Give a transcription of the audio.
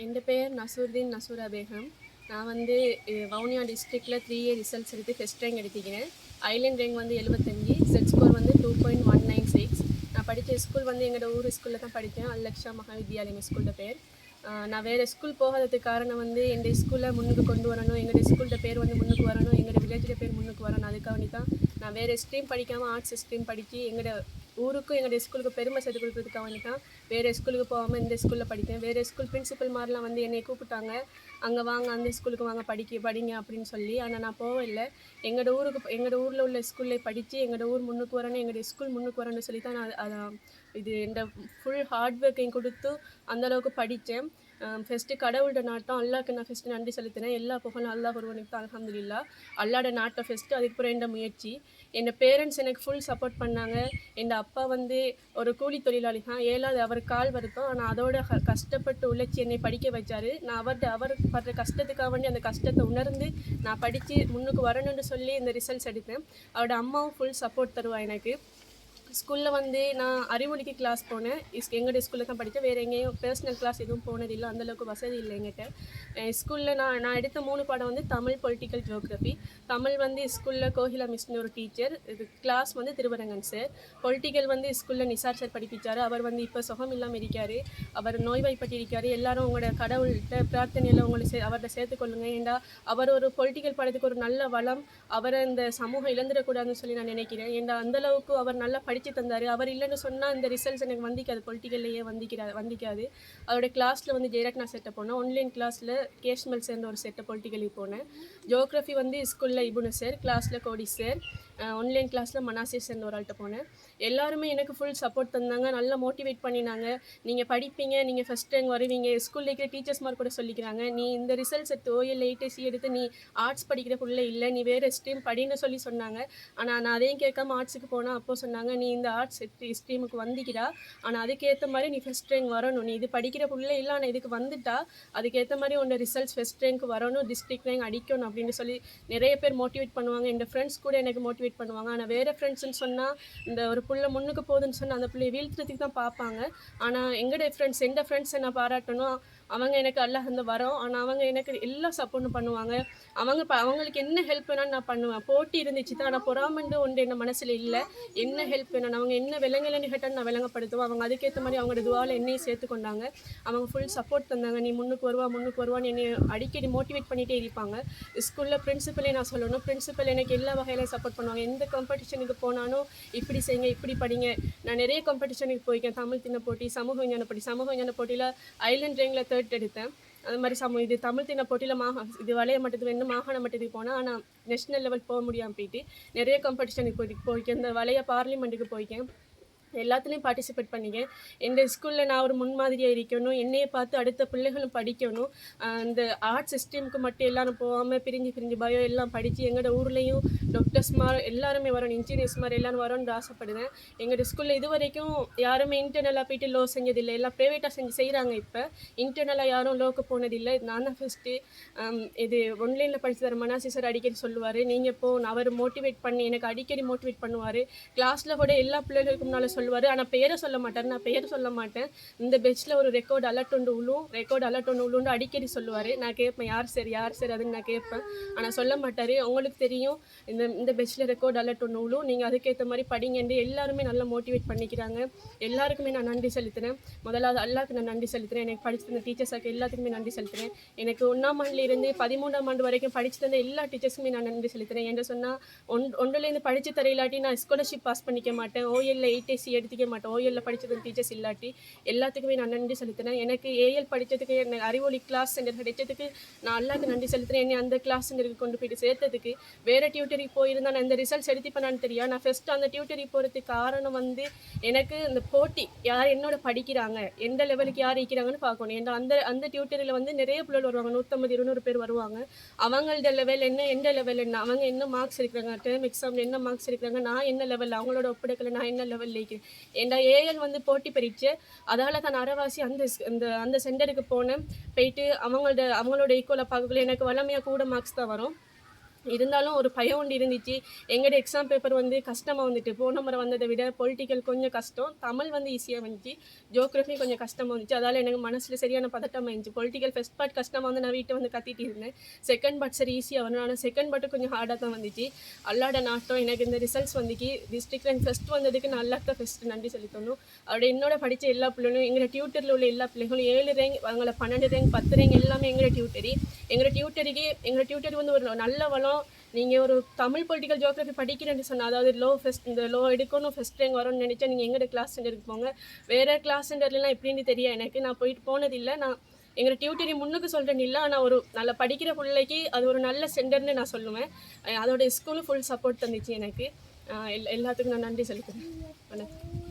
என் பேர் நசூர்தீன் நசூரா பேகம். நான் வந்து வவுனியா டிஸ்ட்ரிக்டில் 3A ரிசல்ட்ஸ் எடுத்து ஃபஸ்ட் ரேங்க் எடுத்துக்கிறேன். ஐலண்ட் ரேங்க் வந்து 75, செட் ஸ்கோர் வந்து 2.196. நான் படித்த ஸ்கூல் வந்து எங்களோட ஊர் ஸ்கூலில் தான் படித்தேன். அல்லக்ஷா மகாவித்யாலயம் ஸ்கூலில் பேர். நான் வேறு ஸ்கூல் போகாததுக்கு காரணம் வந்து எங்கள் ஸ்கூலில் முன்னுக்கு கொண்டு வரணும், எங்களோட ஸ்கூலில் பேர் வந்து முன்னுக்கு வரணும், எங்களோட வில்லேஜில் பேர் முன்னுக்கு வரணும். அதுக்காக தான் நான் வேறு ஸ்ட்ரீம் படிக்காமல் ஆர்ட்ஸ் ஸ்ட்ரீம் படித்து எங்களோட ஊருக்கும் எங்களோட ஸ்கூலுக்கு பெருமை சேர்த்து கொடுக்குறதுக்காக தான் வேறு ஸ்கூலுக்கு போகாமல் இந்த ஸ்கூலில் படித்தேன். வேறு ஸ்கூல் பிரின்சிபல் மாதிரிலாம் வந்து என்னை கூப்பிட்டாங்க, அங்கே வாங்க அந்த ஸ்கூலுக்கு வாங்க படிங்க அப்படின்னு சொல்லி. ஆனால் நான் போகவில்லை. எங்களோட ஊரில் உள்ள ஸ்கூலில் படித்து எங்களோட ஊர் முன்னுக்கு வரணும், எங்களோட ஸ்கூல் முன்னுக்கு வரணும்னு சொல்லி தான் நான் இது இந்த ஃபுல் ஹார்ட் ஒர்க்கையும் கொடுத்து அந்தளவுக்கு படித்தேன். ஃபஸ்ட்டு கடவுளோட நாட்டம், அல்லாஹ்க்கு நான் ஃபஸ்ட்டு நன்றி செலுத்தினேன். எல்லா புகழும் அல்லாஹ் ஒருவனுக்கு தான், அல்ஹம்துலில்லாஹ். அல்லாஹ்வோட நாட்டம் ஃபஸ்ட்டு, அதுக்கப்புறம் என் முயற்சி. என் பேரண்ட்ஸ் எனக்கு ஃபுல் சப்போர்ட் பண்ணாங்க. என் அப்பா வந்து ஒரு கூலி தொழிலாளி தான், 7வது அவர் கால் வருத்தம். ஆனால் அதோட கஷ்டப்பட்டு உழைச்சி என்னை படிக்க வச்சார். நான் அவர் படுற கஷ்டத்துக்காக வேண்டி அந்த கஷ்டத்தை உணர்ந்து நான் படித்து முன்னுக்கு வரணும்னு சொல்லி இந்த ரிசல்ட்ஸ் எடுத்தேன். அவரோட அம்மாவும் ஃபுல் சப்போர்ட் தருவா எனக்கு. ஸ்கூலில் வந்து நான் அறிவொளிக்கு கிளாஸ் போனேன். எங்களோட ஸ்கூலில் தான் படித்தேன். வேறு எங்கேயும் பர்சனல் கிளாஸ் எதுவும் போனதில்லை. அந்தளவுக்கு வசதி இல்லை எங்கிட்ட. ஸ்கூலில் நான் எடுத்த 3 பாடம் வந்து தமிழ், பொலிட்டிக்கல், ஜியோகிராஃபி. தமிழ் வந்து ஸ்கூலில் கோகிலா மிஸ்னு ஒரு டீச்சர், இது கிளாஸ் வந்து திருவரங்கன் சார். பொலிட்டிக்கல் வந்து ஸ்கூலில் நிசார் சார் படிப்பிச்சார். அவர் வந்து இப்போ சுகம் இல்லாமல் இருக்கார். அவர் நோய்வாய்ப்பட்டு இருக்கார். எல்லாரும் உங்களோட கடவுள்கிட்ட பிரார்த்தனையில் உங்களை அவர்கிட்ட சேர்த்துக்கொள்ளுங்க. ஏண்டா அவர் ஒரு பொலிட்டிக்கல் பாடத்துக்கு ஒரு நல்ல வளம். அவரை இந்த சமூகம் இழந்துடக்கூடாதுன்னு சொல்லி நான் நினைக்கிறேன். ஏண்டா அந்தளவுக்கு அவர் நல்லா படித்து தந்தார். அவர் இல்லைன்னு சொன்னால் இந்த ரிசல்ட்ஸ் எனக்கு வந்திக்காது, பொலிட்டிக்கல்லையே வந்திக்காது. அவருடைய கிளாஸில் வந்து ஜெயரத்னா செட்டை போனேன். ஆன்லைன் கிளாஸில் கேஷ்மல் சேர்ந்த ஒரு செட்டை பொலிட்டிக்கலுக்கு போனேன். ஜியோகிராஃபி வந்து ஸ்கூலில் இபுனு சார், கிளாஸில் கோடி சார், ஆன்லைன் கிளாஸில் மனாசி சேர்ந்த ஒரு ஆள்கிட்ட போனேன். எல்லாருமே எனக்கு ஃபுல் சப்போர்ட் தந்தாங்க, நல்லா மோட்டிவேட் பண்ணினாங்க. நீங்கள் படிப்பீங்க, நீங்கள் ஃபஸ்ட் ரேங்க் வருவீங்க. ஸ்கூலில் இருக்கிற டீச்சர்ஸ் மாதிரி கூட சொல்லிக்கிறாங்க, நீ இந்த ரிசல்ட்ஸ் எடுத்து OL 8AC எடுத்து நீ ஆர்ட்ஸ் படிக்கிற பிள்ளை இல்லை, நீ வேறு ஸ்ட்ரீம் படின்னு சொன்னாங்க. ஆனால் நான் அதையும் கேட்காம ஆர்ட்ஸுக்கு போனால் அப்போது சொன்னாங்க, நீ இந்த ஆர்ட்ஸ் ஸ்ட்ரீமுக்கு வந்திக்கிறா, ஆனால் அதுக்கேற்ற மாதிரி நீ ஃபஸ்ட் ரேங்க் வரணும். நீ இது படிக்கிற பிள்ளை இல்லை, ஆனால் இதுக்கு வந்துட்டா அதுக்கேற்ற மாதிரி உன்னோட ரிசல்ட்ஸ் ஃபஸ்ட் ரேங்க் வரணும், டிஸ்ட்ரிக்ட் ரேங்க் அடிக்கணும் அப்படின்னு சொல்லி நிறைய பேர் மோட்டிவேட் பண்ணுவாங்க. என் ஃப்ரெண்ட்ஸ் கூட எனக்கு மோட்டிவேட் பண்ணுவாங்க. ஆனால் வேறு ஃப்ரெண்ட்ஸ்ன்னு சொன்னால் இந்த ஒரு பிள்ளை முன்னுக்கு போகுதுன்னு சொன்னால் அந்த பிள்ளையை வீழ்த்துறதுக்கு தான் பார்ப்பாங்க. ஆனால் எங்களோட ஃப்ரெண்ட்ஸ், எந்த ஃப்ரெண்ட்ஸை நான் பாராட்டணும், அவங்க எனக்கு அல்லாஹ் வந்து வரோம். ஆனால் அவங்க எனக்கு எல்லா சப்போர்ட்டும் பண்ணுவாங்க. அவங்களுக்கு என்ன ஹெல்ப் வேணாலும் நான் பண்ணுவேன். போட்டி இருந்துச்சு தான், ஆனால் பொறாமண்டு ஒன்று என்ன மனசில் இல்லை. என்ன ஹெல்ப் வேணும், அவங்க என்ன விலங்கலன்னு கேட்டாலும் நான் விளங்கப்படுத்துவேன். அவங்க அதுக்கேற்ற மாதிரி அவங்களோட துவாவில் என்னையும் சேர்த்துக்கொண்டாங்க. அவங்க ஃபுல் சப்போர்ட் தந்தாங்க. நீ முன்னுக்கு வருவான்னு என்னை அடிக்கடி மோட்டிவேட் பண்ணிகிட்டே இருப்பாங்க. ஸ்கூலில் பிரின்சிபலே நான் சொல்லணும், பிரின்சிபல் எனக்கு எல்லா வகையிலையும் சப்போர்ட் பண்ணுவாங்க. எந்த காம்படிஷனுக்கு போனாலும் இப்படி செய்யுங்க, இப்படி படிங்க. நான் நிறைய காம்படிஷனுக்கு போயிருக்கேன். தமிழ் தின போட்டி, சமூக விஞ்ஞான போட்டியில் ஐலண்ட் ரேங்கில் 3rd எடுத்தேன். அது மாதிரி இது தமிழ் தின போட்டியில் இது வளைய மட்டத்துக்கு வேணும், மாகாண மட்டத்துக்கு போனேன். ஆனால் நேஷ்னல் லெவல் போக முடியாமல் போயிட்டு நிறைய காம்படிஷனுக்கு போயிருக்கேன். இந்த வளைய பார்லிமெண்ட்டுக்கு போயிருக்கேன். எல்லாத்துலேயும் பார்ட்டிசிபேட் பண்ணிக்கேன். எந்த ஸ்கூலில் நான் ஒரு முன்மாதிரியாக இருக்கணும், என்னையை பார்த்து அடுத்த பிள்ளைகளும் படிக்கணும். இந்த ஆர்ட்ஸ் சிஸ்டமுக்கு மட்டும் எல்லாரும் போகாமல் பிரிஞ்சு பயோ எல்லாம் படித்து எங்களோட ஊர்லேயும் டாக்டர்ஸ் மாதிரி எல்லாருமே வரணும், இன்ஜினியர்ஸ் மாதிரி எல்லோரும் வரணும்னு ஆசைப்படுவேன். எங்களோட ஸ்கூலில் இது வரைக்கும் யாருமே இன்டர்னலாக போய்ட்டு லோ செஞ்சதில்லை. எல்லாம் ப்ரைவேட்டாக செய்கிறாங்க. இப்போ இன்டர்னலாக யாரும் லோக்கு போனதில்லை. நான் தான் ஃபஸ்ட்டு. இது ஒன்லைனில் படித்து தர மனாசி சார் அடிக்கடி சொல்லுவார், நீங்கள் அவர் மோட்டிவேட் பண்ணி எனக்கு அடிக்கடி மோட்டிவேட் பண்ணுவார். கிளாஸில் கூட எல்லா பிள்ளைகளுக்கு முன்னால் சொல்லுவார். ஆனால் பேரை சொல்ல மாட்டார். நான் பேர் சொல்ல மாட்டேன். இந்த பெஞ்சில் ஒரு ரெக்கார்டு அலர்ட் ஒன்று உழுண்டு அடிக்கடி சொல்லுவார். நான் கேட்பேன், யார் சார் அதுன்னு நான் கேட்பேன். ஆனால் சொல்ல மாட்டார். உங்களுக்கு தெரியும் இந்த பெஞ்சில் ரெக்கார்டு அலர்ட் ஒன்று உழும், நீங்கள் அதுக்கேற்ற மாதிரி படிங்கன்னு எல்லாருமே நல்லா மோட்டிவேட் பண்ணிக்கிறாங்க. எல்லாருக்குமே நான் நன்றி செலுத்துகிறேன். முதலாவது அல்லாஹ்க்கு நான் நன்றி செலுத்துகிறேன். எனக்கு படிச்சு தந்த டீச்சர்ஸாக்கு எல்லாத்துக்குமே நன்றி செலுத்துகிறேன். எனக்கு 1ஆம் ஆண்டுலேருந்து 13ஆம் ஆண்டு வரைக்கும் படிச்சு தந்த எல்லா டீச்சர்ஸுக்குமே நான் நன்றி செலுத்துகிறேன். என்று சொன்னால் ஒன்றுலேருந்து படித்து தர இல்லாட்டி நான் ஸ்காலர்ஷிப் பாஸ் பண்ணிக்க மாட்டேன். OL 8AC எடுத்துக்க மாட்டேன். OL படித்தது டீச்சர்ஸ் இல்லாட்டி எல்லாத்துக்குமே நான் நன்றி செலுத்தினேன். எனக்கு AL படித்ததுக்கு, எனக்கு அறிவொளி கிளாஸ் சென்டர் கிடைச்சதுக்கு நான் அல்லாஹ்க்கு நன்றி செலுத்துகிறேன். என்னை அந்த கிளாஸ் சென்டருக்கு கொண்டு போயிட்டு சேர்த்ததுக்கு. வேறு டியூட்டருக்கு போயிருந்தால் நான் இந்த ரிசல்ட்ஸ் எடுத்துப்பேனான்னு தெரியும். நான் ஃபஸ்ட்டு அந்த டியூட்டருக்கு போகிறதுக்கு காரணம் வந்து எனக்கு இந்த போட்டி, யார் என்னோட படிக்கிறாங்க, எந்த லெவலுக்கு யார் இருக்கிறாங்கன்னு பார்க்கணும். ஏன்னா அந்த டியூட்டரியில் வந்து நிறைய பிள்ளைகள் வருவாங்க, 150-200 பேர் வருவாங்க. அவங்களோட லெவல் என்ன, எந்த லெவல் என்ன, அவங்க என்ன மார்க்ஸ் இருக்கிறாங்க, டேர்ம் எக்ஸாமில் என்ன மார்க்ஸ் இருக்கிறாங்க, நான் என்ன லெவலில், அவங்களோட ஒப்படைக்கல நான் என்ன லெவலில் இருக்கிறேன். ஏன்னா AL வந்து போட்டி பரீட்சை, அதால் தான் அரைவாசி அந்த சென்டருக்கு போனேன். போயிட்டு அவங்களோட ஈக்குவலாக பார்க்கக்குள்ள எனக்கு வளமையாக கூட மார்க்ஸ் தான் வரும். இருந்தாலும் ஒரு பயம் ஒன்று இருந்துச்சு. எங்களோட எக்ஸாம் பேப்பர் வந்து கஷ்டமா வந்துட்டு, போன முறை வந்ததை விட பொலிட்டிக்கல் கொஞ்சம் கஷ்டம். தமிழ் வந்து ஈஸியா வந்துச்சு. ஜியோகிராஃபி கொஞ்சம் கஷ்டமா வந்துச்சு. அதால எனக்கு மனசுல சரியான பதட்டமா இருந்துச்சு. பொலிட்டிக்கல் ஃபர்ஸ்ட் பார்ட் கஷ்டமா வந்து நான் வீட்ல வந்து கத்திட்டு இருந்தேன். செகண்ட் பார்ட் சரி ஈஸியா வரணும். ஆனா செகண்ட் பார்ட் கொஞ்சம் ஹார்டா தான் வந்துச்சு. அல்லாட நாட்டம் எனக்கு இந்த ரிசல்ட்ஸ் வந்துச்சு. டிஸ்ட்ரிக்ட் ரேங்க் ஃபர்ஸ்ட் வந்ததுக்கு நான் அல்லாஹ்க்கு தான் ஃபர்ஸ்ட் நன்றி செலுத்தணும். அதோட என்னோட படிச்ச எல்லா பிள்ளைகளும், எங்க டியூட்டர்ல உள்ள எல்லா பிள்ளைகளும் 7 ரேங்க், அவங்கள 12 ரேங்க், 10 ரேங்க் எல்லாமே எங்க டியூட்டரி. எங்க டியூட்டரி வந்து ஒரு நல்ல வளம். நீங்கள் ஒரு தமிழ் பொலிட்டிக்கல் ஜியோகிராஃபி படிக்கிறேன்னு சொன்னால், அதாவது இந்த லோ எடுக்கணும், ஃபஸ்ட் ரேங்க் வரும்னு நினச்சா நீங்கள் எங்களோட கிளாஸ் சென்டருக்கு போங்க. வேறு கிளாஸ் சென்டர்லாம் எப்படின்னு தெரியும் எனக்கு. நான் போனதில்லை. நான் எங்களோட டியூட்டரி முன்னுக்கு சொல்கிறேன்னு இல்லை, ஆனால் ஒரு நல்ல படிக்கிற பிள்ளைக்கு அது ஒரு நல்ல சென்டர்னு நான் சொல்லுவேன். அதோட ஸ்கூலும் ஃபுல் சப்போர்ட் தந்துச்சு எனக்கு. எல்லாத்துக்கும் நான் நன்றி செலுத்துகிறேன். வணக்கம்.